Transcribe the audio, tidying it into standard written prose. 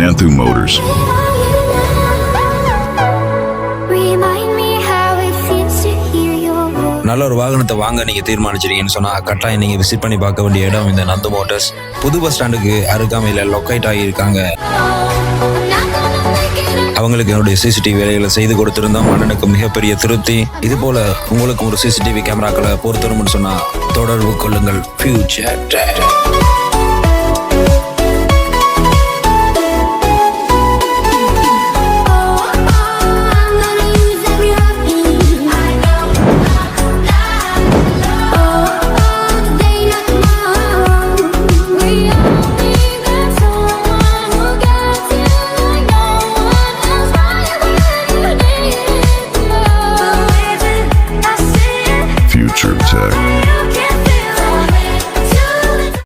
Nanthu Motors. நல்ல ஒரு வாகனத்தை வாங்க நீங்க தீர்மானிச்சிருக்கீங்கன்னு சொன்னா கட்டாயம் நீங்க விசிட் பண்ணி பார்க்க வேண்டிய இடம் இந்த நந்து மோட்டர்ஸ். புது பஸ் ஸ்டாண்டுக்கு அருகாமையில லொக்கேட் ஆகியிருக்காங்க. அவங்களுக்கு என்னுடைய சிசிடிவி வேலைகளை செய்து கொடுத்திருந்தோம். அண்ணனுக்கு மிகப்பெரிய திருப்தி. இது போல உங்களுக்கு ஒரு சிசிடிவி கேமராக்களை பொறுத்தரும்னு சொன்னா தொடர்பு கொள்ளுங்கள். ஃபியூச்சர்